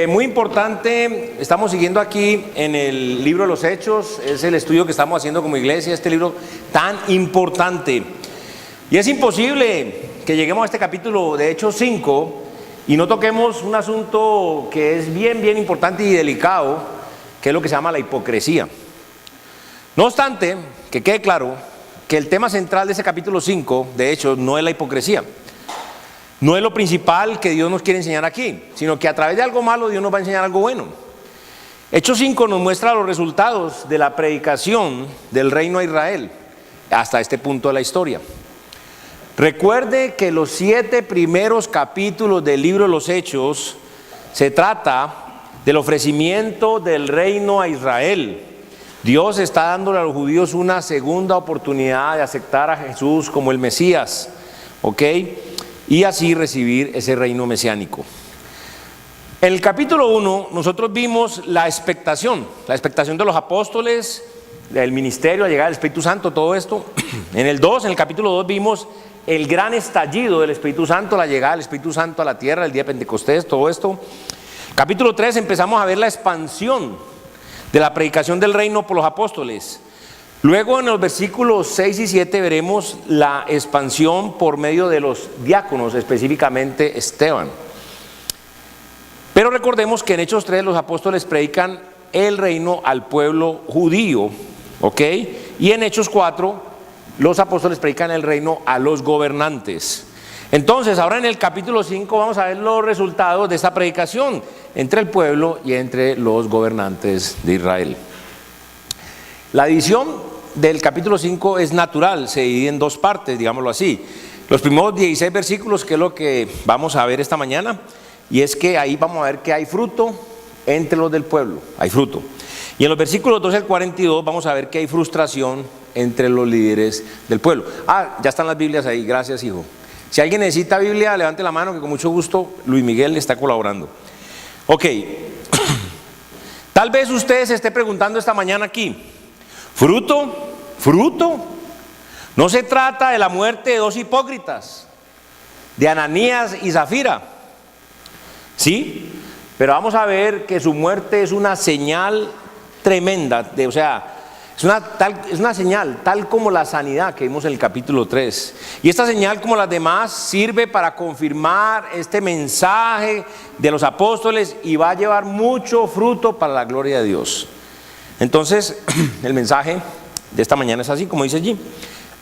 Muy importante, estamos siguiendo aquí en el libro de los Hechos, es el estudio que estamos haciendo como iglesia, este libro tan importante. Y es imposible que lleguemos a este capítulo de Hechos 5 y no toquemos un asunto que es bien importante y delicado, que es lo que se llama la hipocresía. No obstante, que quede claro que el tema central de ese capítulo 5 de Hechos no es la hipocresía. No es lo principal que Dios nos quiere enseñar aquí, sino que a través de algo malo Dios nos va a enseñar algo bueno. Hechos 5 nos muestra los resultados de la predicación del reino a Israel hasta este punto de la historia. Recuerde que los 7 primeros capítulos del libro de los Hechos se trata del ofrecimiento del reino a Israel. Dios está dándole a los judíos una segunda oportunidad de aceptar a Jesús como el Mesías, ¿ok? Y así recibir ese reino mesiánico. En el capítulo 1 nosotros vimos la expectación de los apóstoles, del ministerio, la llegada del Espíritu Santo, todo esto. En el capítulo 2 vimos el gran estallido del Espíritu Santo, la llegada del Espíritu Santo a la tierra, el día de Pentecostés, todo esto. Capítulo 3 empezamos a ver la expansión de la predicación del reino por los apóstoles. Luego en los versículos 6 y 7 veremos la expansión por medio de los diáconos, específicamente Esteban. Pero recordemos que en Hechos 3 los apóstoles predican el reino al pueblo judío, ¿ok? Y en Hechos 4 los apóstoles predican el reino a los gobernantes. Entonces ahora en el capítulo 5 vamos a ver los resultados de esta predicación entre el pueblo y entre los gobernantes de Israel. La división del capítulo 5 es natural, se divide en dos partes, digámoslo así. Los primeros 16 versículos, que es lo que vamos a ver esta mañana, y es que ahí vamos a ver que hay fruto entre los del pueblo, hay fruto. Y en los versículos 12 al 42 vamos a ver que hay frustración entre los líderes del pueblo. Ya están las Biblias ahí, gracias hijo. Si alguien necesita Biblia, levante la mano que con mucho gusto Luis Miguel le está colaborando. Ok, tal vez usted se esté preguntando esta mañana aquí, ¿fruto? No se trata de la muerte de dos hipócritas, de Ananías y Zafira, ¿sí? Pero vamos a ver que su muerte es una señal tremenda, es una señal tal como la sanidad que vimos en el capítulo 3. Y esta señal, como las demás, sirve para confirmar este mensaje de los apóstoles y va a llevar mucho fruto para la gloria de Dios. Entonces, el mensaje de esta mañana es así, como dice allí.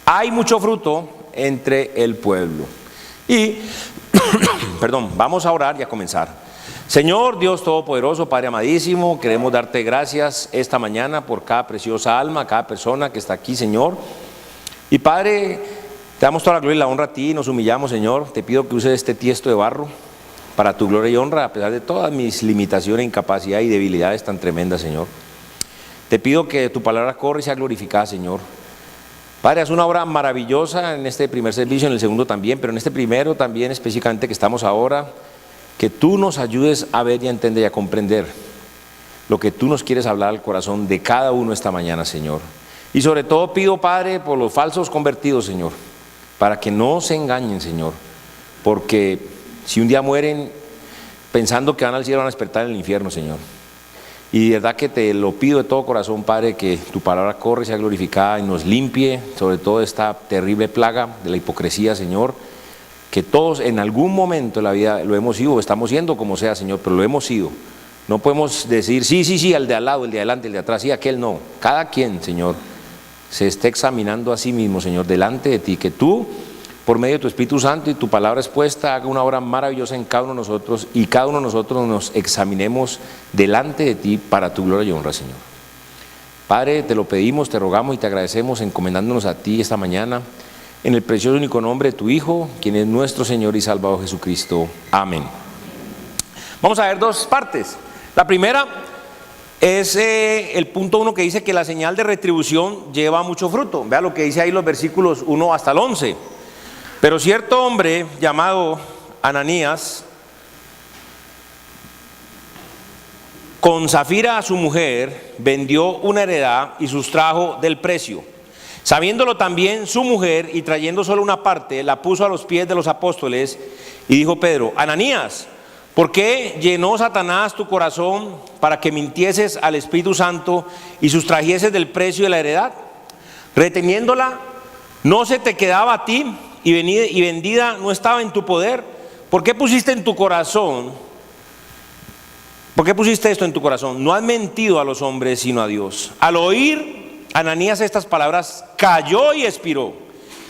Hay mucho fruto entre el pueblo. Y, vamos a orar y a comenzar. Señor Dios Todopoderoso, Padre amadísimo, queremos darte gracias esta mañana por cada preciosa alma, cada persona que está aquí, Señor. Y Padre, te damos toda la gloria y la honra a ti, nos humillamos, Señor. Te pido que uses este tiesto de barro para tu gloria y honra, a pesar de todas mis limitaciones, incapacidad y debilidades tan tremendas, Señor. Te pido que tu palabra corra y sea glorificada, Señor. Padre, haz una obra maravillosa en este primer servicio, en el segundo también, pero en este primero también específicamente que estamos ahora. Que tú nos ayudes a ver y a entender y a comprender lo que tú nos quieres hablar al corazón de cada uno esta mañana, Señor. Y sobre todo pido, Padre, por los falsos convertidos, Señor, para que no se engañen, Señor. Porque si un día mueren pensando que van al cielo, van a despertar en el infierno, Señor. Y de verdad que te lo pido de todo corazón, Padre, que tu palabra corre, sea glorificada y nos limpie, sobre todo esta terrible plaga de la hipocresía, Señor. Que todos en algún momento de la vida lo hemos sido o estamos siendo, como sea, Señor, pero lo hemos sido. No podemos decir, sí, al de al lado, el de adelante, el de atrás, sí, aquel no. Cada quien, Señor, se esté examinando a sí mismo, Señor, delante de ti. Que tú, por medio de tu Espíritu Santo y tu palabra expuesta, haga una obra maravillosa en cada uno de nosotros y cada uno de nosotros nos examinemos delante de ti para tu gloria y honra, Señor. Padre, te lo pedimos, te rogamos y te agradecemos encomendándonos a ti esta mañana. En el precioso único nombre de tu Hijo, quien es nuestro Señor y Salvador Jesucristo. Amén. Vamos a ver dos partes. La primera es el punto 1 que dice que la señal de retribución lleva mucho fruto. Vea lo que dice ahí los versículos 1 hasta el 11. Pero cierto hombre llamado Ananías, con Zafira su mujer, vendió una heredad y sustrajo del precio. Sabiéndolo también su mujer y trayendo solo una parte, la puso a los pies de los apóstoles y dijo Pedro: Ananías, ¿Por qué llenó Satanás tu corazón para que mintieses al Espíritu Santo y sustrajeses del precio de la heredad? Reteniéndola, no se te quedaba a ti y vendida no estaba en tu poder. ¿Por qué pusiste en tu corazón? ¿Por qué pusiste esto en tu corazón? No has mentido a los hombres sino a Dios. Al oír Ananías estas palabras, cayó y expiró.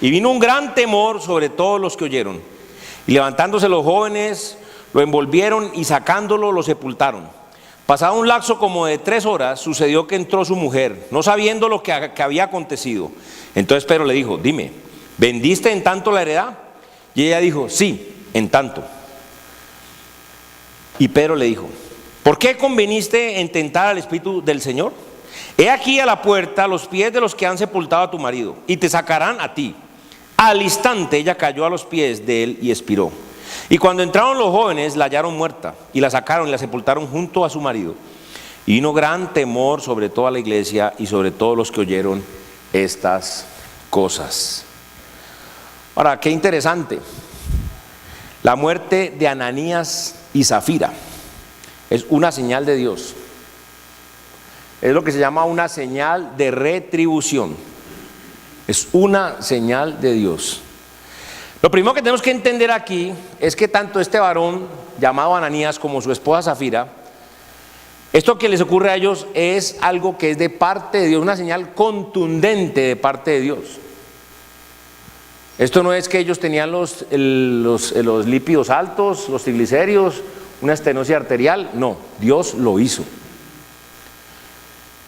Y vino un gran temor sobre todos los que oyeron. Y levantándose los jóvenes, lo envolvieron y sacándolo lo sepultaron. Pasado un lapso como de 3 horas, sucedió que entró su mujer, no sabiendo lo que había acontecido. Entonces Pedro le dijo: dime, ¿vendiste en tanto la heredad? Y ella dijo: sí, en tanto. Y Pedro le dijo: ¿por qué conveniste en tentar al Espíritu del Señor? He aquí a la puerta los pies de los que han sepultado a tu marido, y te sacarán a ti. Al instante ella cayó a los pies de él y expiró. Y cuando entraron los jóvenes, la hallaron muerta, y la sacaron y la sepultaron junto a su marido. Y vino gran temor sobre toda la iglesia y sobre todos los que oyeron estas cosas. Ahora, qué interesante. La muerte de Ananías y Zafira es una señal de Dios. Es lo que se llama una señal de retribución. Es una señal de Dios. Lo primero que tenemos que entender aquí es que tanto este varón llamado Ananías como su esposa Zafira, esto que les ocurre a ellos es algo que es de parte de Dios, una señal contundente de parte de Dios. Esto no es que ellos tenían los lípidos altos, los triglicéridos, una estenosis arterial, no, Dios lo hizo.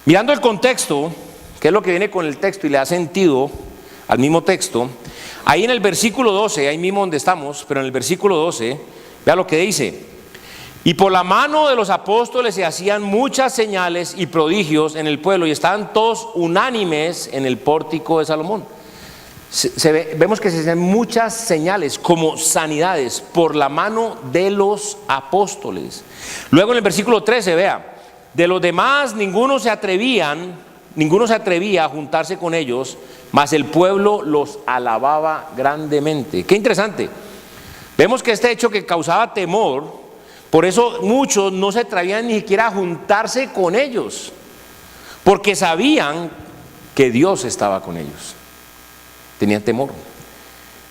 Mirando el contexto, que es lo que viene con el texto y le da sentido al mismo texto, ahí en el versículo 12, ahí mismo donde estamos, pero en el versículo 12, vea lo que dice: y por la mano de los apóstoles se hacían muchas señales y prodigios en el pueblo, y estaban todos unánimes en el pórtico de Salomón. Vemos que se hacen muchas señales como sanidades por la mano de los apóstoles. Luego en el versículo 13, vea: de los demás ninguno se atrevía a juntarse con ellos, mas el pueblo los alababa grandemente. Qué interesante. Vemos que este hecho que causaba temor, por eso muchos no se atrevían ni siquiera a juntarse con ellos, porque sabían que Dios estaba con ellos. Tenían temor.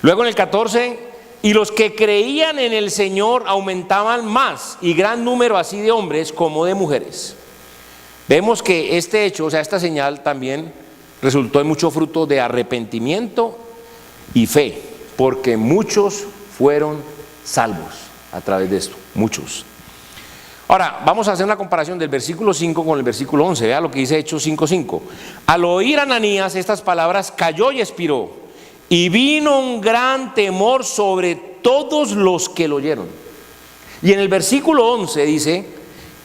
Luego en el 14, y los que creían en el Señor aumentaban más, y gran número así de hombres como de mujeres. Vemos que este hecho, o sea, esta señal también resultó en mucho fruto de arrepentimiento y fe, porque muchos fueron salvos a través de esto, muchos. Ahora, vamos a hacer una comparación del versículo 5 con el versículo 11. Vea lo que dice Hechos 5:5. Al oír Ananías estas palabras, cayó y expiró, y vino un gran temor sobre todos los que lo oyeron. Y en el versículo 11 dice: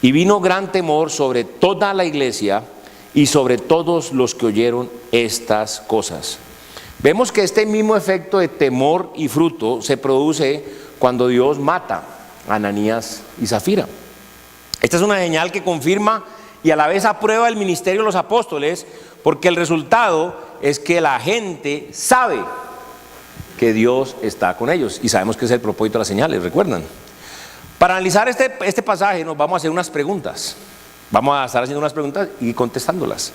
y vino gran temor sobre toda la iglesia y sobre todos los que oyeron estas cosas. Vemos que este mismo efecto de temor y fruto se produce cuando Dios mata a Ananías y Zafira. Esta es una señal que confirma y a la vez aprueba el ministerio de los apóstoles, porque el resultado es que la gente sabe que Dios está con ellos, y sabemos que es el propósito de las señales, ¿recuerdan? Para analizar este pasaje nos vamos a hacer unas preguntas. Vamos a estar haciendo unas preguntas y contestándolas.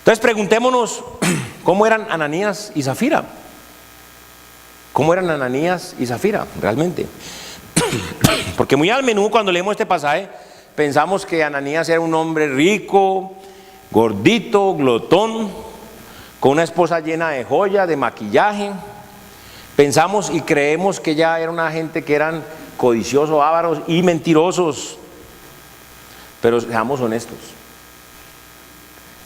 Entonces preguntémonos, ¿cómo eran Ananías y Zafira? ¿Cómo eran Ananías y Zafira realmente? Porque muy al menudo cuando leemos este pasaje pensamos que Ananías era un hombre rico, gordito, glotón, con una esposa llena de joya, de maquillaje. Pensamos y creemos que ella era una gente que eran codiciosos, ávaros y mentirosos. Pero seamos honestos,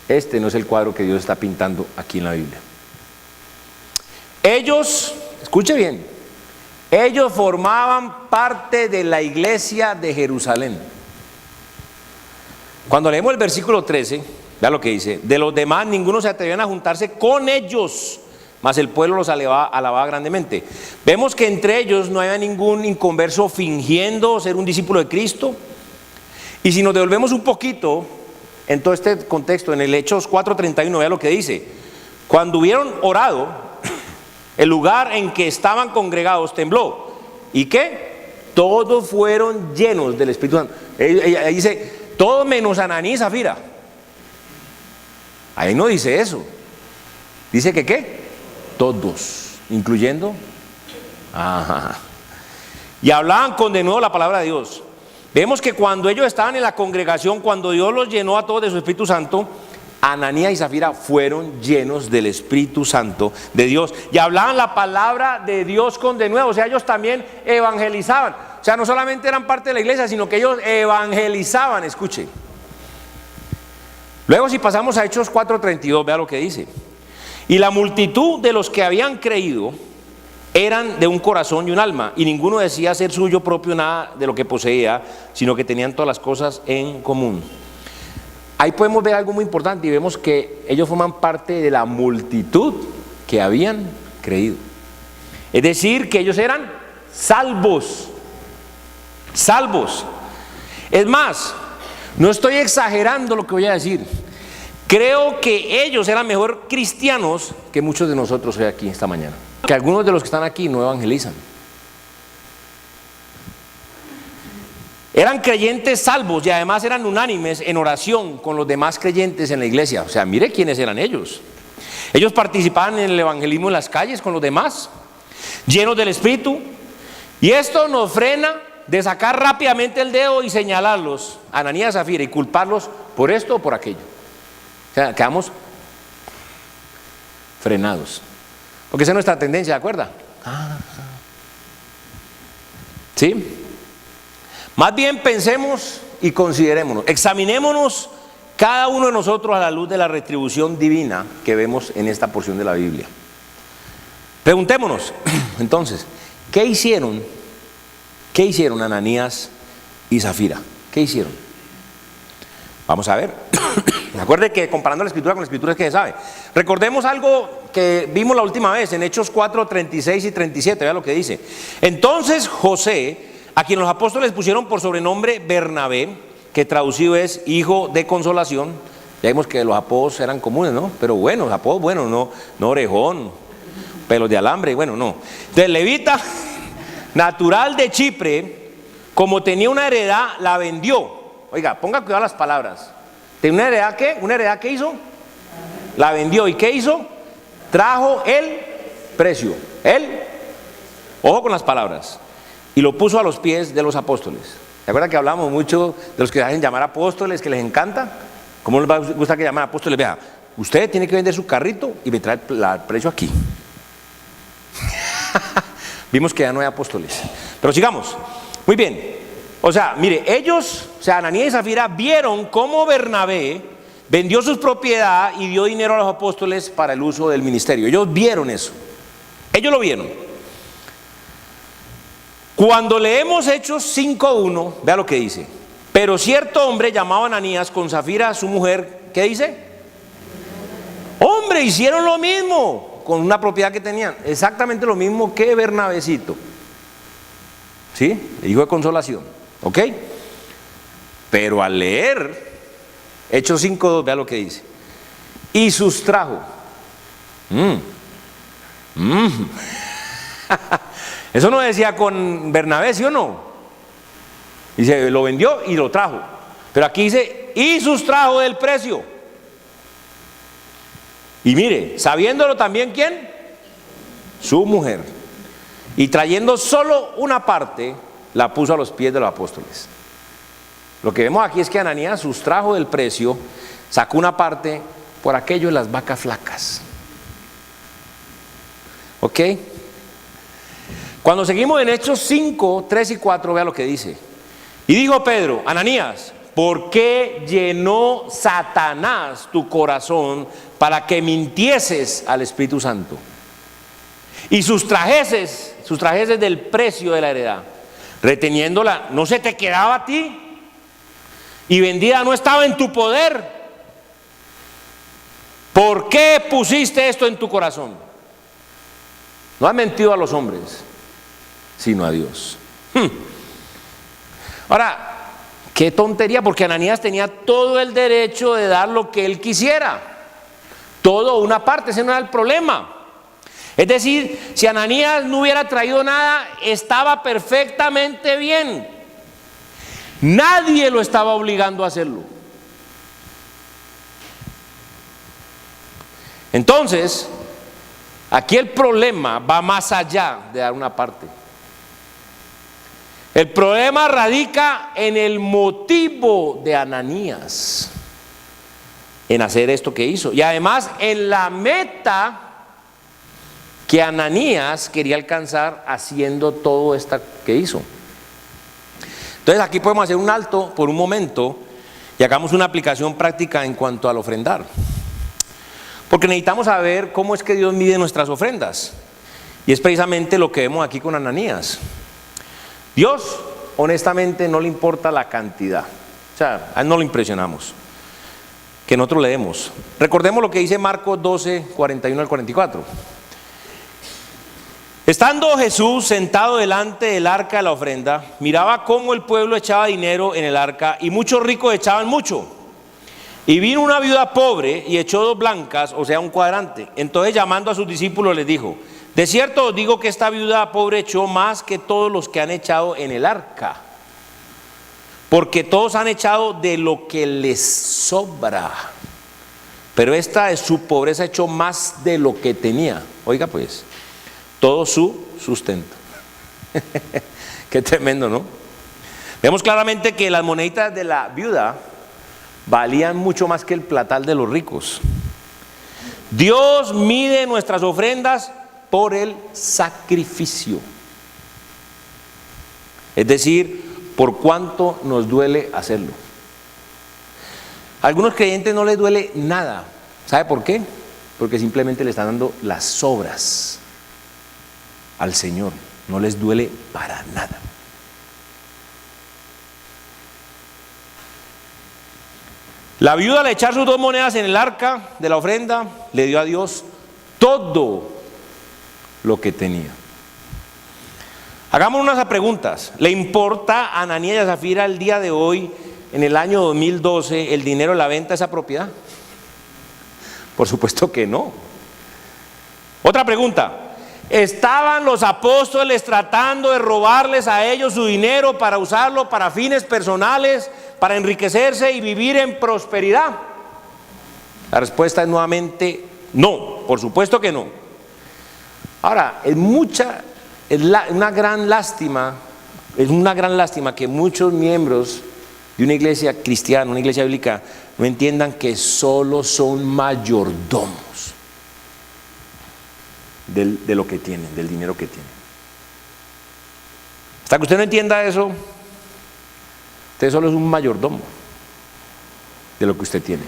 este no es el cuadro que Dios está pintando aquí en la Biblia. Ellos, escuche bien, ellos formaban parte de la iglesia de Jerusalén. Cuando leemos el versículo 13, vea lo que dice: de los demás ninguno se atrevían a juntarse con ellos, mas el pueblo los alababa grandemente. Vemos que entre ellos no había ningún inconverso fingiendo ser un discípulo de Cristo. Y si nos devolvemos un poquito en todo este contexto, en el Hechos 4:31, vea lo que dice: cuando hubieron orado, el lugar en que estaban congregados tembló. ¿Y qué? todos fueron llenos del Espíritu Santo. Ella dice, todos menos Ananías y Zafira. Ahí no dice eso. Dice que ¿qué? Todos, incluyendo. Ajá. Y hablaban con de nuevo la palabra de Dios. Vemos que cuando ellos estaban en la congregación, cuando Dios los llenó a todos de su Espíritu Santo, Ananías y Zafira fueron llenos del Espíritu Santo de Dios y hablaban la palabra de Dios con denuedo. O sea, ellos también evangelizaban. O sea, no solamente eran parte de la iglesia, sino que ellos evangelizaban. Escuche. Luego, si pasamos a Hechos 4:32, vea lo que dice. Y la multitud de los que habían creído eran de un corazón y un alma, y ninguno decía ser suyo propio nada de lo que poseía, sino que tenían todas las cosas en común. Ahí podemos ver algo muy importante y vemos que ellos forman parte de la multitud que habían creído. Es decir, que ellos eran salvos. Salvos. Es más, no estoy exagerando lo que voy a decir. Creo que ellos eran mejor cristianos que muchos de nosotros hoy aquí esta mañana. Que algunos de los que están aquí no evangelizan. Eran creyentes salvos y además eran unánimes en oración con los demás creyentes en la iglesia. O sea, mire quiénes eran ellos. Ellos participaban en el evangelismo en las calles con los demás, llenos del Espíritu. Y esto nos frena de sacar rápidamente el dedo y señalarlos, Ananías y Zafira, y culparlos por esto o por aquello. O sea, quedamos frenados. Porque esa es nuestra tendencia, ¿de acuerdo? ¿Sí? Más bien pensemos y considerémonos, examinémonos cada uno de nosotros a la luz de la retribución divina que vemos en esta porción de la Biblia. Preguntémonos, entonces, ¿qué hicieron Ananías y Zafira? ¿Qué hicieron? Vamos a ver. Acuerde que comparando la Escritura con la Escritura es que se sabe. Recordemos algo que vimos la última vez en Hechos 4:36 y 37, vea lo que dice. Entonces José, a quien los apóstoles pusieron por sobrenombre Bernabé, que traducido es hijo de consolación. Ya vimos que los apodos eran comunes, ¿no? Pero buenos, apodos buenos, no orejón, pelos de alambre, bueno, no. Entonces levita, natural de Chipre, como tenía una heredad, la vendió. Oiga, ponga cuidado a las palabras. ¿Tenía una heredad qué? ¿Una heredad qué hizo? La vendió. ¿Y qué hizo? Trajo el precio. Ojo con las palabras. Y lo puso a los pies de los apóstoles. ¿Se acuerdan que hablamos mucho de los que se hacen llamar apóstoles, que les encanta? ¿Cómo les gusta que llamen apóstoles? Vea, usted tiene que vender su carrito y me trae el precio aquí. Vimos que ya no hay apóstoles. Pero sigamos. Muy bien. O sea, mire, ellos, o sea, Ananías y Zafira vieron cómo Bernabé vendió sus propiedades y dio dinero a los apóstoles para el uso del ministerio. Ellos vieron eso. Ellos lo vieron. Cuando leemos Hechos 5:1, vea lo que dice. Pero cierto hombre llamado Ananías con Zafira su mujer, ¿qué dice? Hombre, hicieron lo mismo con una propiedad que tenían. Exactamente lo mismo que Bernabécito. ¿Sí? El hijo de consolación. ¿Ok? Pero al leer Hechos 5:2, vea lo que dice. Y sustrajo. Eso no decía con Bernabé, ¿sí o no? Dice, lo vendió y lo trajo. Pero aquí dice, y sustrajo del precio. Y mire, sabiéndolo también, ¿quién? Su mujer. Y trayendo solo una parte, la puso a los pies de los apóstoles. Lo que vemos aquí es que Ananías sustrajo del precio, sacó una parte por aquello de las vacas flacas. ¿Ok? Cuando seguimos en Hechos 5:3 y 4, vea lo que dice. Y dijo Pedro, Ananías, ¿por qué llenó Satanás tu corazón para que mintieses al Espíritu Santo? Y sustrajeses del precio de la heredad, reteniéndola, ¿no se te quedaba a ti? Y vendida no estaba en tu poder. ¿Por qué pusiste esto en tu corazón? No has mentido a los hombres, sino a Dios. Ahora, qué tontería, porque Ananías tenía todo el derecho de dar lo que él quisiera. Todo o una parte, ese no era el problema. Es decir, si Ananías no hubiera traído nada, estaba perfectamente bien. Nadie lo estaba obligando a hacerlo. Entonces, aquí el problema va más allá de dar una parte. El problema radica en el motivo de Ananías en hacer esto que hizo, y además en la meta que Ananías quería alcanzar haciendo todo esto que hizo. Entonces aquí podemos hacer un alto por un momento y hagamos una aplicación práctica en cuanto al ofrendar, porque necesitamos saber cómo es que Dios mide nuestras ofrendas, y es precisamente lo que vemos aquí con Ananías. Dios honestamente no le importa la cantidad, o sea, a él no le impresionamos que nosotros leemos. Recordemos lo que dice Marcos 12, 41 al 44. Estando Jesús sentado delante del arca de la ofrenda, miraba cómo el pueblo echaba dinero en el arca, y muchos ricos echaban mucho. Y vino una viuda pobre y echó 2 blancas, o sea, un cuadrante. Entonces, llamando a sus discípulos, les dijo: de cierto os digo que esta viuda pobre echó más que todos los que han echado en el arca, porque todos han echado de lo que les sobra, pero esta de su pobreza echó más de lo que tenía. Oiga pues, todo su sustento. Qué tremendo, ¿no? Vemos claramente que las moneditas de la viuda valían mucho más que el platal de los ricos. Dios mide nuestras ofrendas por el sacrificio, es decir, por cuánto nos duele hacerlo. A algunos creyentes no les duele nada. ¿Sabe por qué? Porque simplemente le están dando las sobras al Señor. No les duele para nada. La viuda, al echar sus 2 monedas en el arca de la ofrenda, le dio a Dios todo lo que tenía. Hagamos unas preguntas. ¿Le importa a Ananías y a Zafira el día de hoy, en el año 2012, el dinero de la venta de esa propiedad? Por supuesto que no. Otra pregunta. ¿Estaban los apóstoles tratando de robarles a ellos su dinero para usarlo para fines personales, para enriquecerse y vivir en prosperidad? La respuesta es nuevamente no, por supuesto que no. Ahora, es una gran lástima que muchos miembros de una iglesia cristiana, una iglesia bíblica, no entiendan que solo son mayordomos de lo que tienen, del dinero que tienen. Hasta que usted no entienda eso, usted solo es un mayordomo de lo que usted tiene.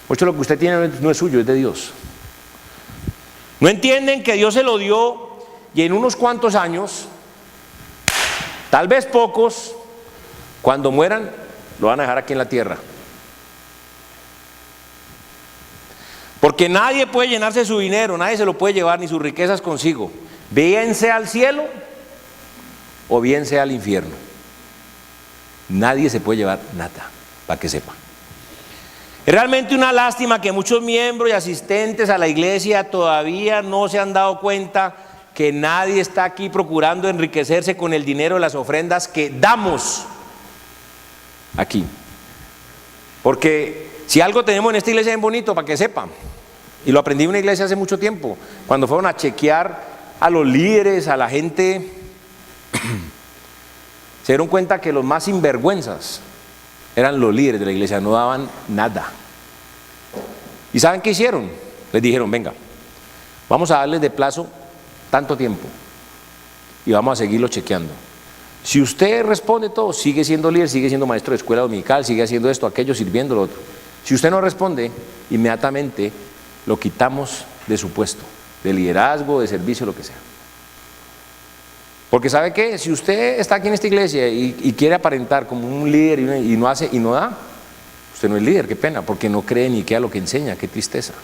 Mucho de lo que usted tiene no es suyo, es de Dios. No entienden que Dios se lo dio, y en unos cuantos años, tal vez pocos, cuando mueran, lo van a dejar aquí en la tierra. Porque nadie puede llenarse su dinero, nadie se lo puede llevar, ni sus riquezas consigo. Bien sea al cielo o bien sea al infierno. Nadie se puede llevar nada, para que sepa. Es realmente una lástima que muchos miembros y asistentes a la iglesia todavía no se han dado cuenta que nadie está aquí procurando enriquecerse con el dinero de las ofrendas que damos aquí. Porque si algo tenemos en esta iglesia bien bonito, para que sepan, y lo aprendí en una iglesia hace mucho tiempo, cuando fueron a chequear a los líderes, a la gente, se dieron cuenta que los más sinvergüenzas eran los líderes de la iglesia, no daban nada. ¿Y saben qué hicieron? Les dijeron: venga, vamos a darles de plazo tanto tiempo y vamos a seguirlo chequeando. Si usted responde todo, sigue siendo líder, sigue siendo maestro de escuela dominical, sigue haciendo esto, aquello, sirviendo lo otro. Si usted no responde, inmediatamente lo quitamos de su puesto, de liderazgo, de servicio, lo que sea. Porque ¿sabe qué? Si usted está aquí en esta iglesia y quiere aparentar como un líder y no hace y no da, usted no es líder, qué pena, porque no cree ni queda lo que enseña, qué tristeza.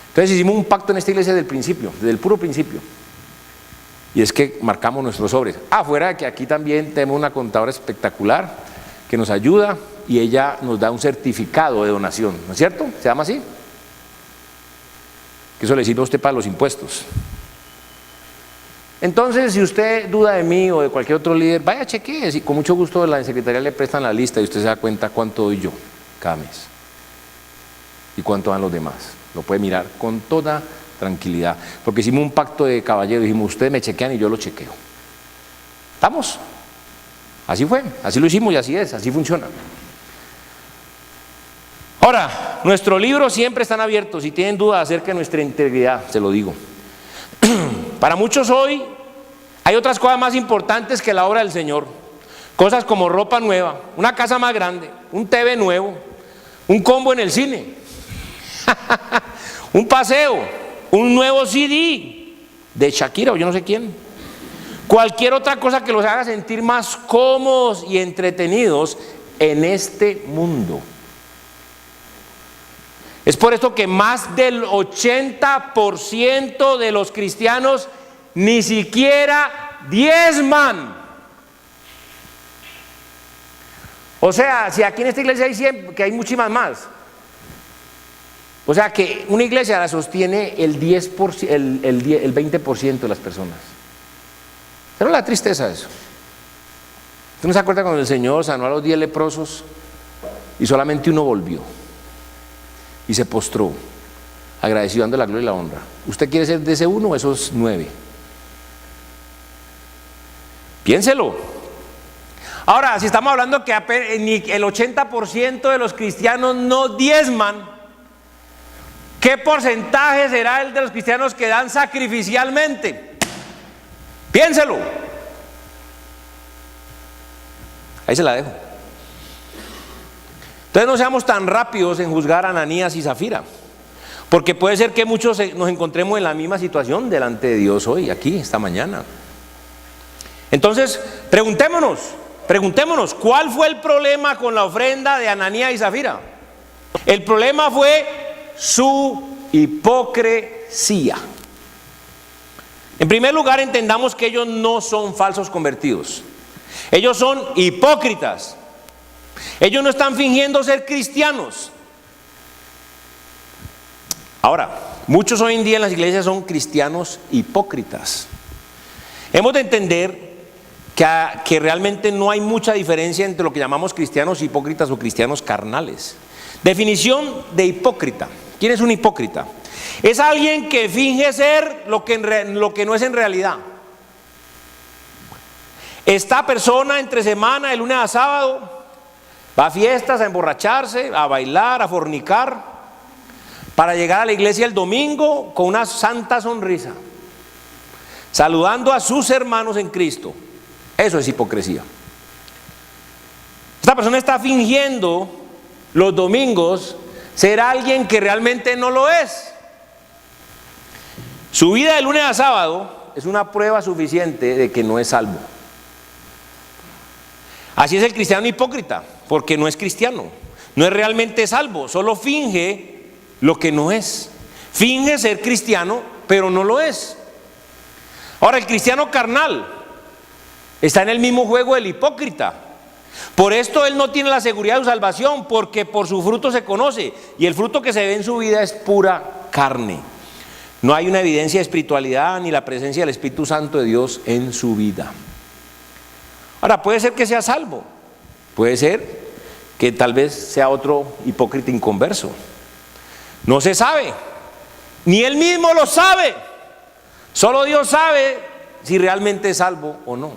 Entonces hicimos un pacto en esta iglesia desde el principio, desde el puro principio. Y es que marcamos nuestros sobres. Fuera de que aquí también tenemos una contadora espectacular que nos ayuda, y ella nos da un certificado de donación, ¿no es cierto? ¿Se llama así? porque eso le sirve a usted para los impuestos. Entonces, si usted duda de mí o de cualquier otro líder, vaya, chequee, y con mucho gusto la secretaría le prestan la lista y usted se da cuenta cuánto doy yo cada mes y cuánto dan los demás. Lo puede mirar con toda tranquilidad, porque hicimos un pacto de caballero, dijimos, ustedes me chequean y yo lo chequeo. ¿Estamos? Así fue, así lo hicimos y así es, así funciona. Ahora, nuestros libros siempre están abiertos. Si tienen dudas acerca de nuestra integridad, se lo digo. Para muchos hoy hay otras cosas más importantes que la obra del Señor. Cosas como ropa nueva, una casa más grande, un TV nuevo, un combo en el cine, un paseo, un nuevo CD de Shakira o yo no sé quién. Cualquier otra cosa que los haga sentir más cómodos y entretenidos en este mundo. Es por esto que más del 80% de los cristianos ni siquiera diezman. O sea, si aquí en esta iglesia hay 100, que hay muchísimas más. O sea que una iglesia la sostiene el 10%, el 20% de las personas. Pero la tristeza de eso. ¿Usted no se acuerda cuando el Señor sanó a los 10 leprosos y solamente uno volvió y se postró, agradecido, dando la gloria y la honra? ¿Usted quiere ser de ese uno o esos 9? Piénselo. Ahora, si estamos hablando que ni el 80% de los cristianos no diezman, ¿qué porcentaje será el de los cristianos que dan sacrificialmente? Piénselo. Ahí se la dejo. Entonces no seamos tan rápidos en juzgar a Ananías y Zafira, porque puede ser que muchos nos encontremos en la misma situación delante de Dios hoy, aquí, esta mañana. Entonces, preguntémonos, ¿cuál fue el problema con la ofrenda de Ananías y Zafira? El problema fue su hipocresía. En primer lugar, entendamos que ellos no son falsos convertidos. Ellos son hipócritas. Ellos no están fingiendo ser cristianos. Ahora, muchos hoy en día en las iglesias son cristianos hipócritas. Hemos de entender que realmente no hay mucha diferencia entre lo que llamamos cristianos hipócritas o cristianos carnales. Definición de hipócrita. ¿Quién es un hipócrita? Es alguien que finge ser lo que no es en realidad. Esta persona entre semana, de lunes a sábado, va a fiestas, a emborracharse, a bailar, a fornicar, para llegar a la iglesia el domingo con una santa sonrisa, saludando a sus hermanos en Cristo. Eso es hipocresía. Esta persona está fingiendo los domingos ser alguien que realmente no lo es. Su vida de lunes a sábado es una prueba suficiente de que no es salvo. Así es el cristiano hipócrita, porque no es cristiano, no es realmente salvo, solo finge lo que no es. Finge ser cristiano, pero no lo es. Ahora, el cristiano carnal está en el mismo juego del hipócrita. Por esto él no tiene la seguridad de su salvación, porque por su fruto se conoce, y el fruto que se ve en su vida es pura carne. No hay una evidencia de espiritualidad ni la presencia del Espíritu Santo de Dios en su vida. Ahora, puede ser que sea salvo, puede ser que tal vez sea otro hipócrita inconverso. No se sabe, ni él mismo lo sabe. Solo Dios sabe si realmente es salvo o no.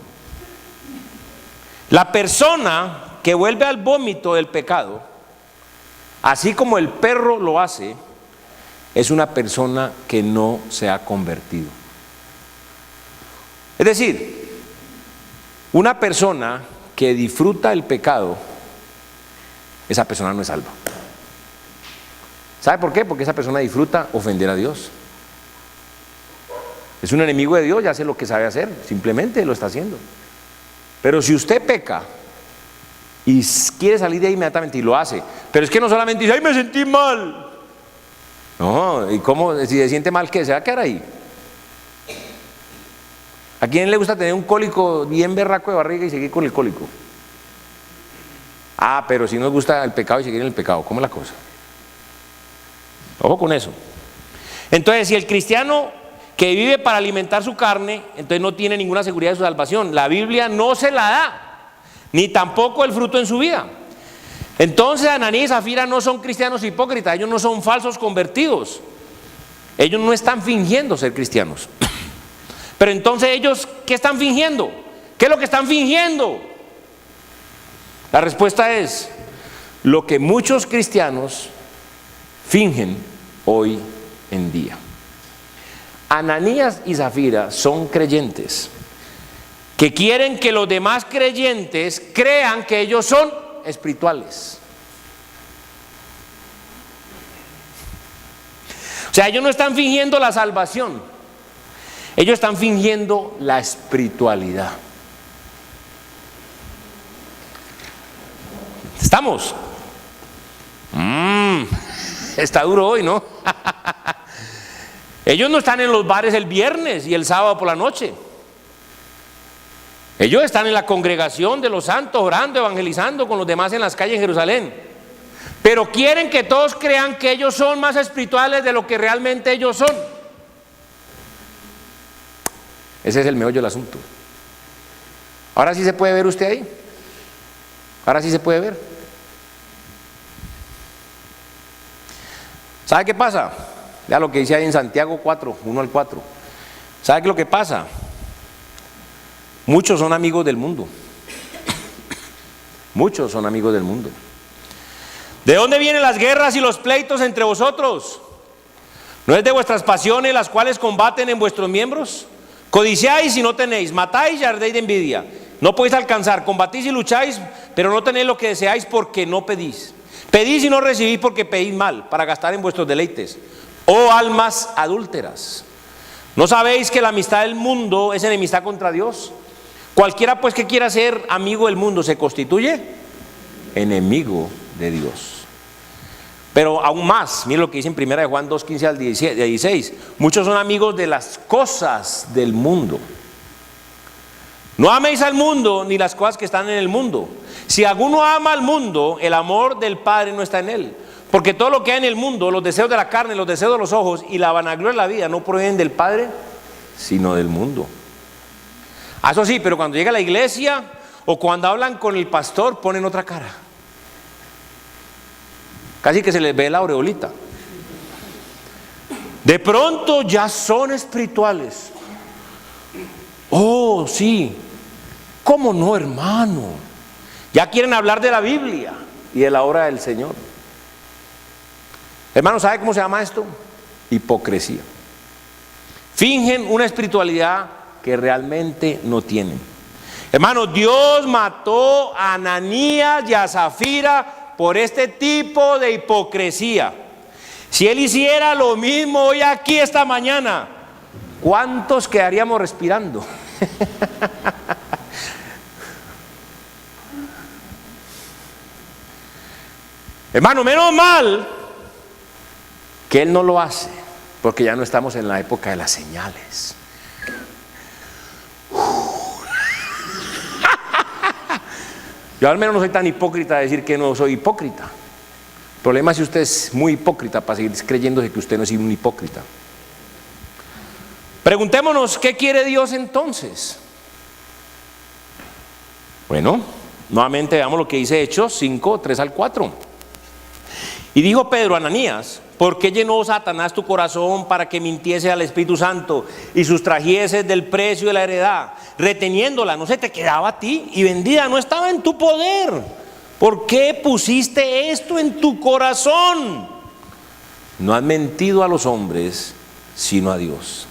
La persona que vuelve al vómito del pecado, así como el perro lo hace, es una persona que no se ha convertido. Es decir, una persona que disfruta el pecado, esa persona no es salva. ¿Sabe por qué? Porque esa persona disfruta ofender a Dios. Es un enemigo de Dios, ya hace lo que sabe hacer, simplemente lo está haciendo. Pero si usted peca y quiere salir de ahí inmediatamente y lo hace, pero es que no solamente dice, ¡ay, me sentí mal! No, ¿y cómo? Si se siente mal, ¿qué? ¿Se va a quedar ahí? ¿A quién le gusta tener un cólico bien berraco de barriga y seguir con el cólico? Ah, pero si nos gusta el pecado y seguir en el pecado, ¿cómo es la cosa? Ojo con eso. Entonces, si el cristiano que vive para alimentar su carne, entonces no tiene ninguna seguridad de su salvación. La Biblia no se la da, ni tampoco el fruto en su vida. Entonces, Ananías y Zafira no son cristianos hipócritas, ellos no son falsos convertidos. Ellos no están fingiendo ser cristianos. Pero entonces ellos, ¿qué están fingiendo? ¿Qué es lo que están fingiendo? La respuesta es lo que muchos cristianos fingen hoy en día. Ananías y Zafira son creyentes que quieren que los demás creyentes crean que ellos son espirituales. O sea, ellos no están fingiendo la salvación, ellos están fingiendo la espiritualidad. ¿Estamos? Está duro hoy, ¿no? Ellos no están en los bares el viernes y el sábado por la noche. Ellos están en la congregación de los santos, orando, evangelizando con los demás en las calles de Jerusalén. Pero quieren que todos crean que ellos son más espirituales de lo que realmente ellos son. Ese es el meollo del asunto. Ahora sí se puede ver usted ahí. Ahora sí se puede ver. ¿Sabe qué pasa? Vea lo que dice ahí en Santiago 4, 1 al 4. ¿Sabe qué es lo que pasa? Muchos son amigos del mundo. Muchos son amigos del mundo. ¿De dónde vienen las guerras y los pleitos entre vosotros? ¿No es de vuestras pasiones las cuales combaten en vuestros miembros? Codiciáis y no tenéis, matáis y ardéis de envidia. No podéis alcanzar, combatís y lucháis, pero no tenéis lo que deseáis porque no pedís. Pedís y no recibís porque pedís mal, para gastar en vuestros deleites. Oh almas adúlteras, ¿no sabéis que la amistad del mundo es enemistad contra Dios? Cualquiera pues que quiera ser amigo del mundo se constituye enemigo de Dios. Pero aún más, miren lo que dice en 1 Juan 2, 15 al 16. Muchos son amigos de las cosas del mundo. No améis al mundo ni las cosas que están en el mundo. Si alguno ama al mundo, el amor del Padre no está en él. Porque todo lo que hay en el mundo, los deseos de la carne, los deseos de los ojos y la vanagloria de la vida no provienen del Padre, sino del mundo. Eso sí, pero cuando llega a la iglesia o cuando hablan con el pastor ponen otra cara. Casi que se les ve la aureolita. De pronto ya son espirituales. Oh, sí. ¿Cómo no, hermano? Ya quieren hablar de la Biblia y de la obra del Señor. Hermano, ¿sabe cómo se llama esto? Hipocresía. Fingen una espiritualidad que realmente no tienen. Hermano, Dios mató a Ananías y a Zafira por este tipo de hipocresía. Si Él hiciera lo mismo hoy aquí esta mañana, ¿cuántos quedaríamos respirando? Hermano, menos mal que Él no lo hace, porque ya no estamos en la época de las señales. Yo al menos no soy tan hipócrita de decir que no soy hipócrita. El problema es si usted es muy hipócrita para seguir creyéndose que usted no es un hipócrita. Preguntémonos, ¿qué quiere Dios entonces? Bueno, nuevamente veamos lo que dice Hechos 5, 3 al 4. Y dijo Pedro a Ananías: ¿por qué llenó Satanás tu corazón para que mintiese al Espíritu Santo y sustrajeses del precio de la heredad, reteniéndola? ¿No se te quedaba a ti? Y vendida, no estaba en tu poder. ¿Por qué pusiste esto en tu corazón? No has mentido a los hombres, sino a Dios.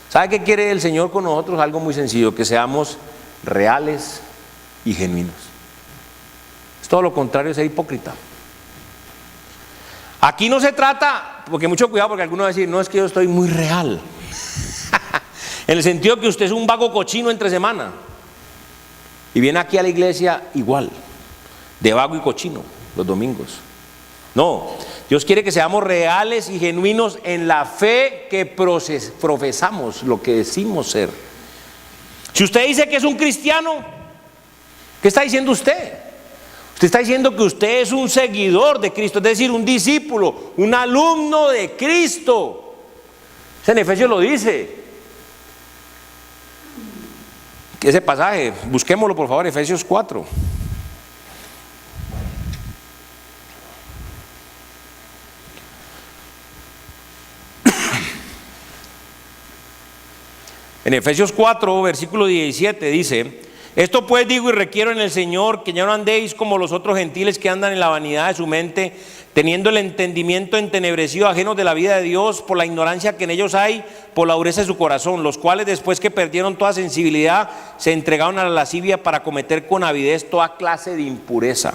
¿Sabe qué quiere el Señor con nosotros? Algo muy sencillo: que seamos reales y genuinos. Es todo lo contrario de ser hipócrita. Aquí no se trata, porque mucho cuidado, porque algunos van a decir: no, es que yo estoy muy real. En el sentido que usted es un vago cochino entre semana y viene aquí a la iglesia igual, de vago y cochino los domingos. No, Dios quiere que seamos reales y genuinos en la fe que profesamos, lo que decimos ser. Si usted dice que es un cristiano, ¿qué está diciendo usted? Usted está diciendo que usted es un seguidor de Cristo, es decir, un discípulo, un alumno de Cristo. En Efesios lo dice. Ese pasaje, busquémoslo por favor, Efesios 4. En Efesios 4, versículo 17 dice: esto pues digo y requiero en el Señor, que ya no andéis como los otros gentiles que andan en la vanidad de su mente, teniendo el entendimiento entenebrecido, ajenos de la vida de Dios, por la ignorancia que en ellos hay, por la dureza de su corazón, los cuales después que perdieron toda sensibilidad, se entregaron a la lascivia para cometer con avidez toda clase de impureza.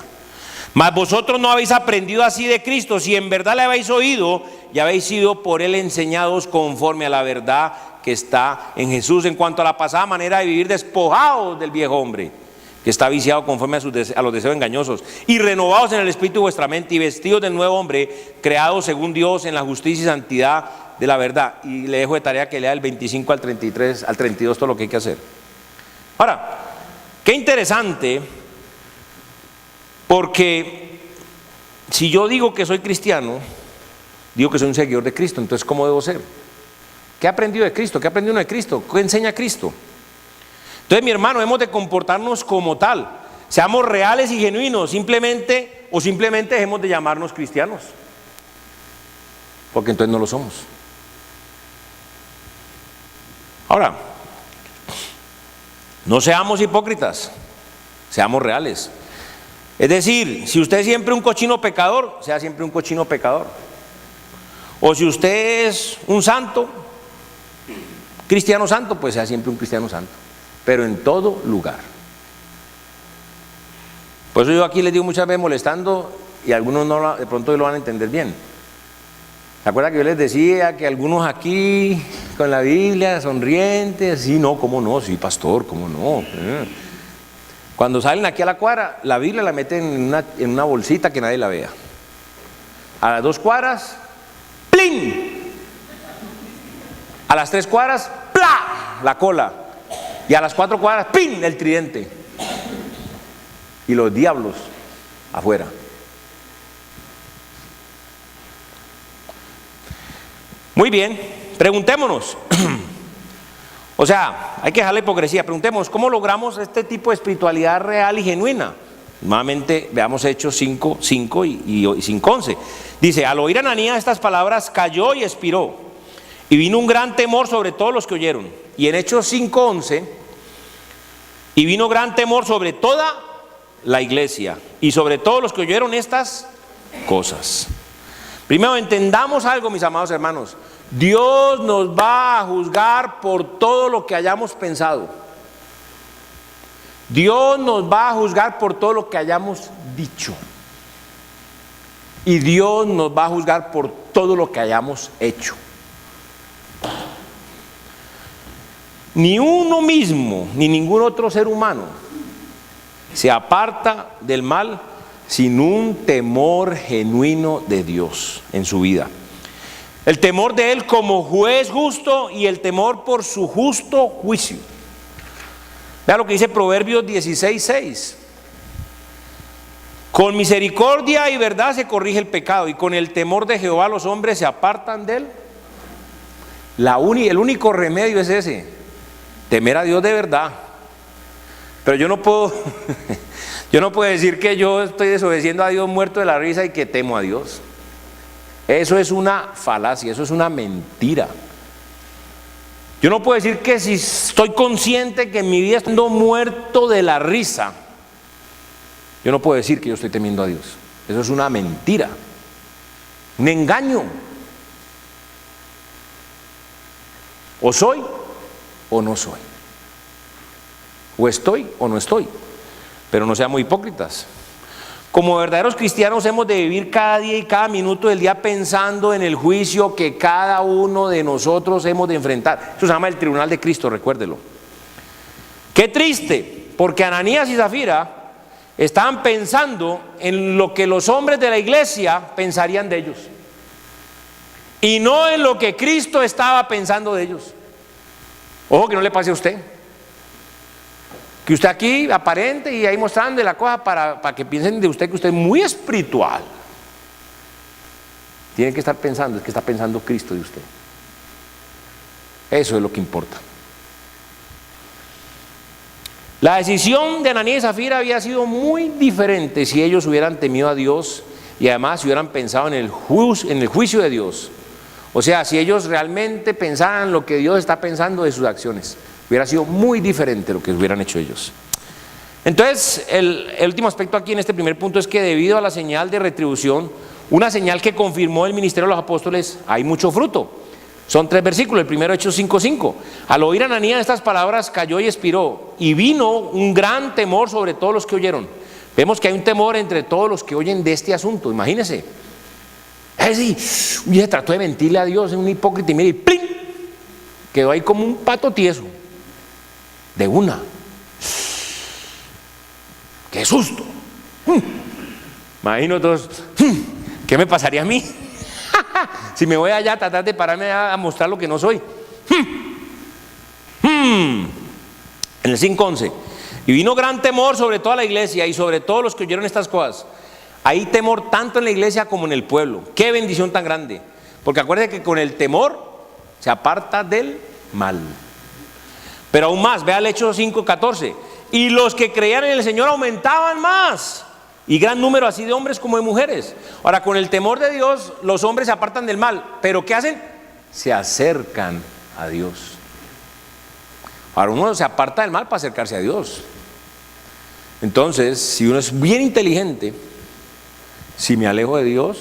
Mas vosotros no habéis aprendido así de Cristo, si en verdad le habéis oído y habéis sido por él enseñados conforme a la verdad que está en Jesús, en cuanto a la pasada manera de vivir, despojados del viejo hombre que está viciado conforme a los deseos engañosos, y renovados en el espíritu de vuestra mente, y vestidos del nuevo hombre, creados según Dios en la justicia y santidad de la verdad. Y le dejo de tarea que lea del 25 al 33, al 32 todo lo que hay que hacer. Ahora, qué interesante, porque si yo digo que soy cristiano, digo que soy un seguidor de Cristo, entonces ¿cómo debo ser? ¿Qué he aprendido de Cristo? ¿Qué aprendí uno de Cristo? ¿Qué enseña Cristo? Entonces, mi hermano, hemos de comportarnos como tal. Seamos reales y genuinos, simplemente dejemos de llamarnos cristianos, porque entonces no lo somos. Ahora, no seamos hipócritas, seamos reales. Es decir, si usted es siempre un cochino pecador, sea siempre un cochino pecador. O si usted es un santo, cristiano santo, pues sea siempre un cristiano santo, pero en todo lugar. Por eso yo aquí les digo muchas veces molestando, y algunos no, de pronto lo van a entender bien. ¿Se acuerda que yo les decía que algunos aquí con la Biblia sonrientes? Sí, no, ¿cómo no? Sí, pastor, ¿cómo no? Cuando salen aquí a la cuadra, la Biblia la meten en una bolsita que nadie la vea. A las 2 cuadras, ¡plin! A las 3 cuadras, ¡plá! La cola. Y a las 4 cuadras, ¡pin! El tridente. Y los diablos afuera. Muy bien, preguntémonos. O sea, hay que dejar la hipocresía. Preguntémonos, ¿cómo logramos este tipo de espiritualidad real y genuina? Nuevamente, veamos Hechos 5, 5 y 5, 11. Dice: al oír Ananías estas palabras, cayó y expiró. Y vino un gran temor sobre todos los que oyeron. Y en Hechos 5, 11, y vino gran temor sobre toda la iglesia y sobre todos los que oyeron estas cosas. Primero, entendamos algo, mis amados hermanos. Dios nos va a juzgar por todo lo que hayamos pensado. Dios nos va a juzgar por todo lo que hayamos dicho. Y Dios nos va a juzgar por todo lo que hayamos hecho. Ni uno mismo, ni ningún otro ser humano se aparta del mal sin un temor genuino de Dios en su vida. El temor de Él como juez justo y el temor por su justo juicio. Vea lo que dice Proverbios 16, 6. Con misericordia y verdad se corrige el pecado, y con el temor de Jehová los hombres se apartan de él. El único remedio es ese: temer a Dios de verdad. Pero yo no puedo decir que yo estoy desobedeciendo a Dios muerto de la risa y que temo a Dios. Eso es una falacia, eso es una mentira. Yo no puedo decir que si estoy consciente que en mi vida estoy muerto de la risa, yo no puedo decir que yo estoy temiendo a Dios. Eso es una mentira, un engaño. O soy o no soy. O estoy o no estoy. Pero no seamos hipócritas. Como verdaderos cristianos hemos de vivir cada día y cada minuto del día pensando en el juicio que cada uno de nosotros hemos de enfrentar. Eso se llama el tribunal de Cristo, recuérdelo. Qué triste, porque Ananías y Zafira estaban pensando en lo que los hombres de la iglesia pensarían de ellos, y no en lo que Cristo estaba pensando de ellos. Ojo que no le pase a usted, que usted aquí aparente y ahí mostrando la cosa para que piensen de usted que usted es muy espiritual. Tiene que estar pensando, es que está pensando Cristo de usted. Eso es lo que importa. La decisión de Ananías y Zafira había sido muy diferente si ellos hubieran temido a Dios y además si hubieran pensado en el juicio de Dios. O sea, si ellos realmente pensaran lo que Dios está pensando de sus acciones, hubiera sido muy diferente lo que hubieran hecho ellos. Entonces, el último aspecto aquí en este primer punto es que debido a la señal de retribución, una señal que confirmó el ministerio de los apóstoles, hay mucho fruto. Son 3 versículos, el primero Hechos 5:5. Al oír Ananías estas palabras, cayó y expiró, y vino un gran temor sobre todos los que oyeron. Vemos que hay un temor entre todos los que oyen de este asunto, imagínense. Es decir, se trató de mentirle a Dios, es un hipócrita, y mire, y ¡plin! Quedó ahí como un pato tieso. De una. ¡Qué susto! Imagino todos, ¿qué me pasaría a mí? Si me voy allá a tratar de pararme a mostrar lo que no soy. En el 5:11. Y vino gran temor sobre toda la iglesia y sobre todos los que oyeron estas cosas. Hay temor tanto en la iglesia como en el pueblo. Qué bendición tan grande. Porque acuérdense que con el temor se aparta del mal. Pero aún más, vea el Hechos 5:14. Y los que creían en el Señor aumentaban más. Y gran número así de hombres como de mujeres. Ahora, con el temor de Dios, los hombres se apartan del mal. ¿Pero qué hacen? Se acercan a Dios. Ahora, uno se aparta del mal para acercarse a Dios. Entonces, si uno es bien inteligente, si me alejo de Dios,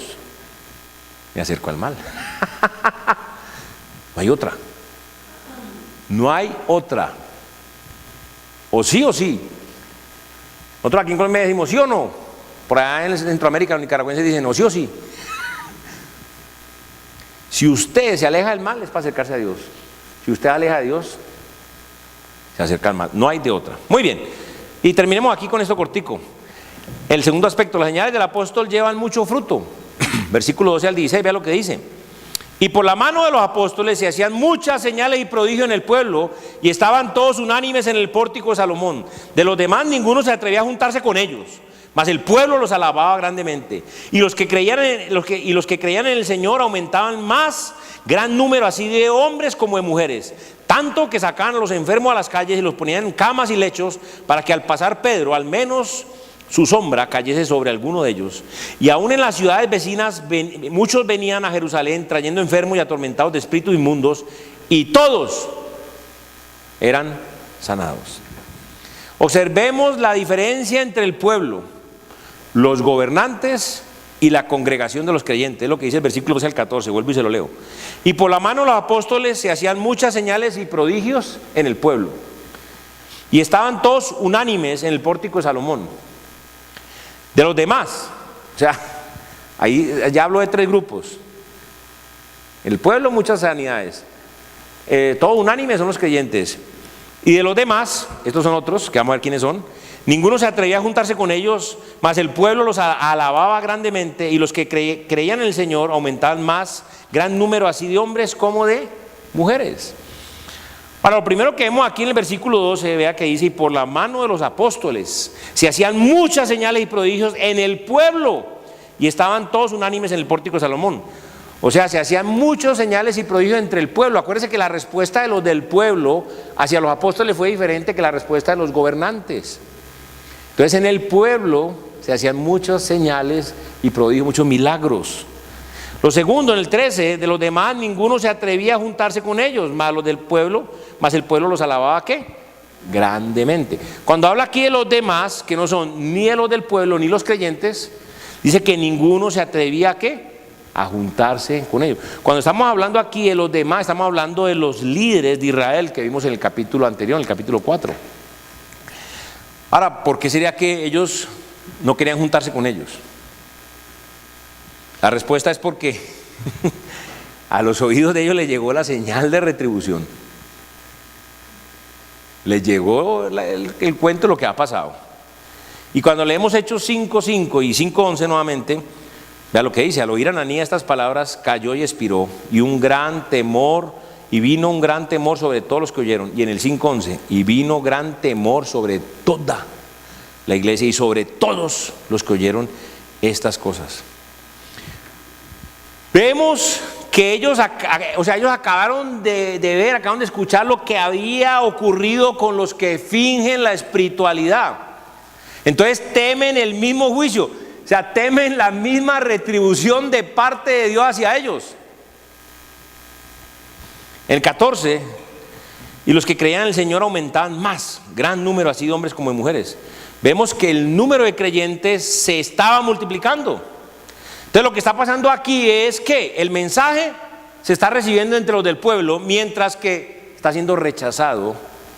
me acerco al mal. No hay otra. No hay otra. O sí o sí. Nosotros aquí en Colombia decimos sí o no. Por allá en Centroamérica, los nicaragüenses dicen no, sí o sí. Si usted se aleja del mal, es para acercarse a Dios. Si usted aleja de Dios, se acerca al mal. No hay de otra. Muy bien. Y terminemos aquí con esto cortico. El segundo aspecto, las señales del apóstol llevan mucho fruto. Versículo 12 al 16, vea lo que dice. Y por la mano de los apóstoles se hacían muchas señales y prodigios en el pueblo, y estaban todos unánimes en el pórtico de Salomón. De los demás ninguno se atrevía a juntarse con ellos, mas el pueblo los alababa grandemente. Y los que creían en el Señor aumentaban más, gran número así de hombres como de mujeres, tanto que sacaban a los enfermos a las calles y los ponían en camas y lechos, para que al pasar Pedro, al menos su sombra cayese sobre alguno de ellos. Y aún en las ciudades vecinas muchos venían a Jerusalén trayendo enfermos y atormentados de espíritus inmundos, y todos eran sanados. Observemos la diferencia entre el pueblo, los gobernantes y la congregación de los creyentes. Es lo que dice el versículo 12 al 14, vuelvo y se lo leo. Y por la mano de los apóstoles se hacían muchas señales y prodigios en el pueblo, y estaban todos unánimes en el pórtico de Salomón. De los demás, o sea, ahí ya hablo de 3 grupos. El pueblo, muchas sanidades. Todos unánimes son los creyentes. Y de los demás, estos son otros, que vamos a ver quiénes son. Ninguno se atrevía a juntarse con ellos, mas el pueblo los alababa grandemente, y los que creían en el Señor aumentaban más, gran número así de hombres como de mujeres. Para lo primero que vemos aquí en el versículo 12, vea que dice: y por la mano de los apóstoles se hacían muchas señales y prodigios en el pueblo, y estaban todos unánimes en el pórtico de Salomón. O sea, se hacían muchas señales y prodigios entre el pueblo. Acuérdense que la respuesta de los del pueblo hacia los apóstoles fue diferente que la respuesta de los gobernantes. Entonces, en el pueblo se hacían muchas señales y prodigios, muchos milagros. Lo segundo, en el 13, de los demás ninguno se atrevía a juntarse con ellos, más los del pueblo, más el pueblo los alababa, ¿qué? Grandemente. Cuando habla aquí de los demás, que no son ni de los del pueblo ni los creyentes, dice que ninguno se atrevía a ¿qué? A juntarse con ellos. Cuando estamos hablando aquí de los demás, estamos hablando de los líderes de Israel que vimos en el capítulo anterior, en el capítulo 4. Ahora, ¿por qué sería que ellos no querían juntarse con ellos? La respuesta es porque a los oídos de ellos les llegó la señal de retribución. Les llegó el cuento de lo que ha pasado. Y cuando leemos Hechos 5:5 y 5:11 nuevamente, vea lo que dice: al oír Ananías estas palabras, cayó y expiró, y vino un gran temor sobre todos los que oyeron. Y en el 5:11, y vino gran temor sobre toda la iglesia y sobre todos los que oyeron estas cosas. Vemos que ellos acabaron de ver, acabaron de escuchar lo que había ocurrido con los que fingen la espiritualidad. Entonces temen el mismo juicio, o sea, temen la misma retribución de parte de Dios hacia ellos. El 14, y los que creían en el Señor aumentaban más, gran número así de hombres como de mujeres. Vemos que el número de creyentes se estaba multiplicando. Entonces lo que está pasando aquí es que el mensaje se está recibiendo entre los del pueblo, mientras que está siendo rechazado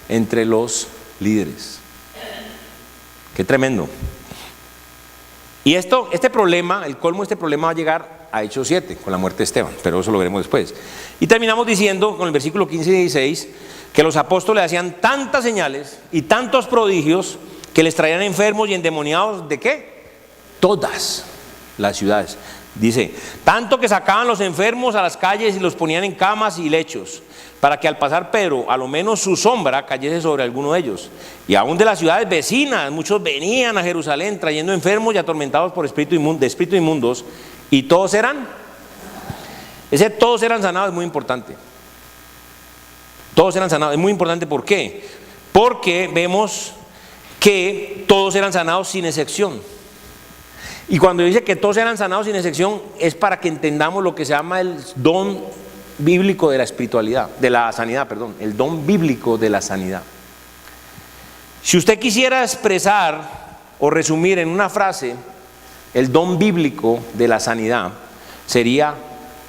entre los líderes. Qué tremendo. Y este problema, el colmo de este problema va a llegar a Hechos 7, con la muerte de Esteban, pero eso lo veremos después. Y terminamos diciendo, con el versículo 15 y 16, que los apóstoles hacían tantas señales y tantos prodigios que les traían enfermos y endemoniados, ¿de qué? Todas las ciudades. Dice, tanto que sacaban los enfermos a las calles y los ponían en camas y lechos, para que al pasar Pedro, a lo menos su sombra cayese sobre alguno de ellos. Y aún de las ciudades vecinas, muchos venían a Jerusalén trayendo enfermos y atormentados por espíritus inmundos, y todos eran, todos eran sanados es muy importante. Todos eran sanados, es muy importante, ¿por qué? Porque vemos que todos eran sanados sin excepción. Y cuando dice que todos eran sanados sin excepción, es para que entendamos lo que se llama el don bíblico de la espiritualidad, de la sanidad, perdón, el don bíblico de la sanidad. Si usted quisiera expresar o resumir en una frase el don bíblico de la sanidad, sería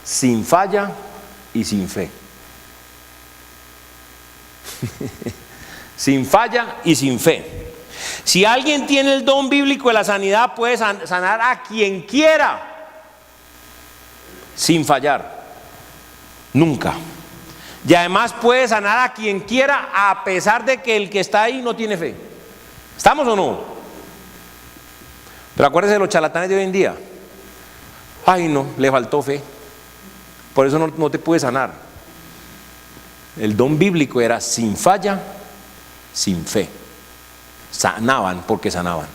sin falla y sin fe. Sin falla y sin fe. Si alguien tiene el don bíblico de la sanidad, puede sanar a quien quiera sin fallar, nunca. Y además puede sanar a quien quiera a pesar de que el que está ahí no tiene fe. ¿Estamos o no? Pero acuérdense de los charlatanes de hoy en día. Ay no, le faltó fe, por eso no te pude sanar. El don bíblico era sin falla, sin fe. Sanaban porque sanaban.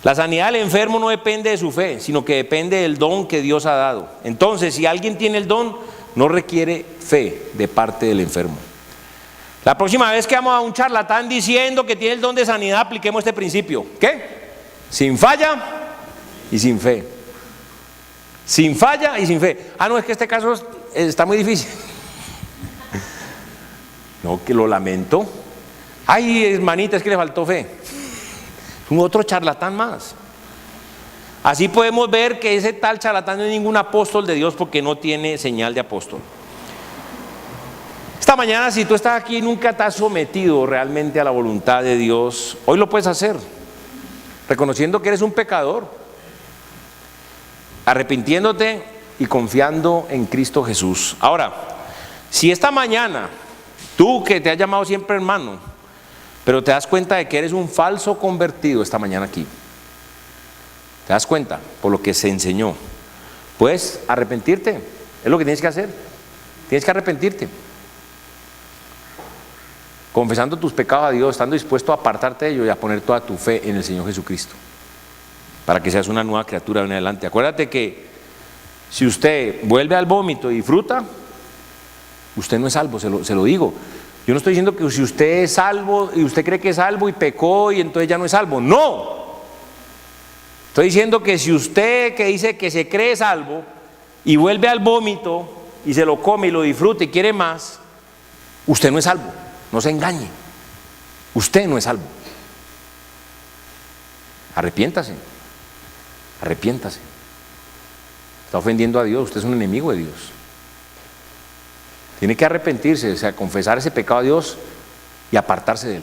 La sanidad del enfermo no depende de su fe, sino que depende del don que Dios ha dado. Entonces, si alguien tiene el don, no requiere fe de parte del enfermo. La próxima vez que vamos a un charlatán diciendo que tiene el don de sanidad, apliquemos este principio. ¿Qué? Sin falla y sin fe. Sin falla y sin fe. Ah, no, es que este caso está muy difícil. No, que lo lamento. Ay, hermanita, es que le faltó fe. Es un otro charlatán más. Así podemos ver que ese tal charlatán no es ningún apóstol de Dios, porque no tiene señal de apóstol. Esta mañana, si tú estás aquí y nunca te has sometido realmente a la voluntad de Dios, hoy lo puedes hacer, reconociendo que eres un pecador, arrepintiéndote y confiando en Cristo Jesús. Ahora, si esta mañana, tú que te has llamado siempre hermano, pero te das cuenta de que eres un falso convertido esta mañana aquí, te das cuenta por lo que se enseñó, puedes arrepentirte, es lo que tienes que hacer. Tienes que arrepentirte, confesando tus pecados a Dios, estando dispuesto a apartarte de ellos y a poner toda tu fe en el Señor Jesucristo, para que seas una nueva criatura de en adelante. Acuérdate que si usted vuelve al vómito y disfruta, usted no es salvo, se lo digo. Yo no estoy diciendo que si usted es salvo y usted cree que es salvo y pecó y entonces ya no es salvo. No. Estoy diciendo que si usted, que dice que se cree salvo y vuelve al vómito y se lo come y lo disfruta y quiere más, usted no es salvo. No se engañe. Usted no es salvo. Arrepiéntase. Arrepiéntase. Está ofendiendo a Dios. Usted es un enemigo de Dios. Tiene que arrepentirse, o sea, confesar ese pecado a Dios y apartarse de él.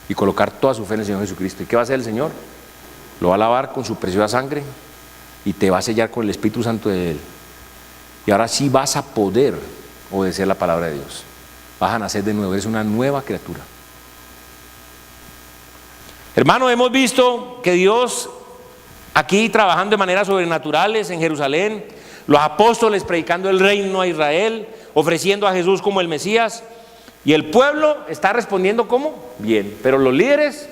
Y colocar toda su fe en el Señor Jesucristo. ¿Y qué va a hacer el Señor? Lo va a lavar con su preciosa sangre y te va a sellar con el Espíritu Santo de él. Y ahora sí vas a poder obedecer la palabra de Dios. Vas a nacer de nuevo, eres una nueva criatura. Hermano, hemos visto que Dios aquí trabajando de maneras sobrenaturales en Jerusalén, los apóstoles predicando el reino a Israel, ofreciendo a Jesús como el Mesías, y el pueblo está respondiendo ¿cómo? Bien, pero los líderes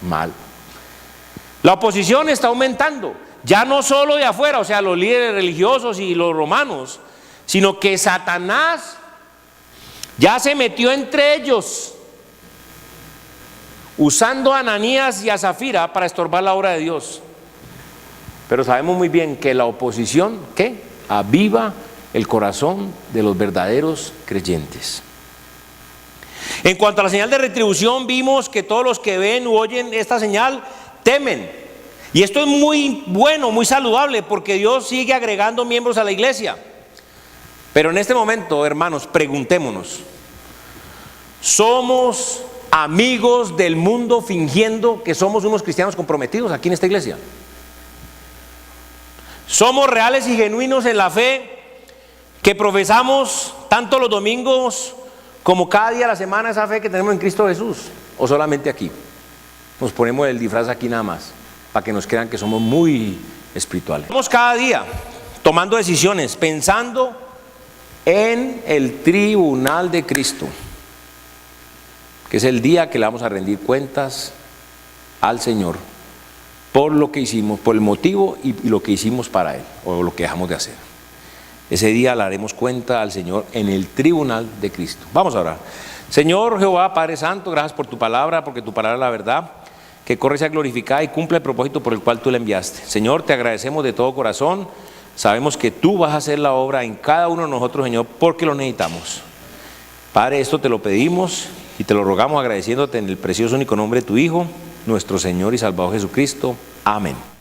mal. La oposición está aumentando ya no solo de afuera, o sea, los líderes religiosos y los romanos, sino que Satanás ya se metió entre ellos, usando a Ananías y a Zafira para estorbar la obra de Dios. Pero sabemos muy bien que la oposición, ¿qué? Aviva el corazón de los verdaderos creyentes. En cuanto a la señal de retribución, vimos que todos los que ven u oyen esta señal temen. Y esto es muy bueno, muy saludable, porque Dios sigue agregando miembros a la iglesia. Pero en este momento, hermanos, preguntémonos: ¿somos amigos del mundo fingiendo que somos unos cristianos comprometidos aquí en esta iglesia? ¿Somos reales y genuinos en la fe que profesamos tanto los domingos como cada día de la semana, esa fe que tenemos en Cristo Jesús? ¿O solamente aquí? Nos ponemos el disfraz aquí nada más, para que nos crean que somos muy espirituales. Estamos cada día tomando decisiones, pensando en el tribunal de Cristo, que es el día que le vamos a rendir cuentas al Señor por lo que hicimos, por el motivo y lo que hicimos para Él, o lo que dejamos de hacer. Ese día le haremos cuenta al Señor en el tribunal de Cristo. Vamos a orar. Señor Jehová, Padre Santo, gracias por tu palabra, porque tu palabra es la verdad, que corre y sea glorificada y cumple el propósito por el cual tú la enviaste. Señor, te agradecemos de todo corazón. Sabemos que tú vas a hacer la obra en cada uno de nosotros, Señor, porque lo necesitamos. Padre, esto te lo pedimos y te lo rogamos agradeciéndote en el precioso único nombre de tu Hijo, nuestro Señor y Salvador Jesucristo. Amén.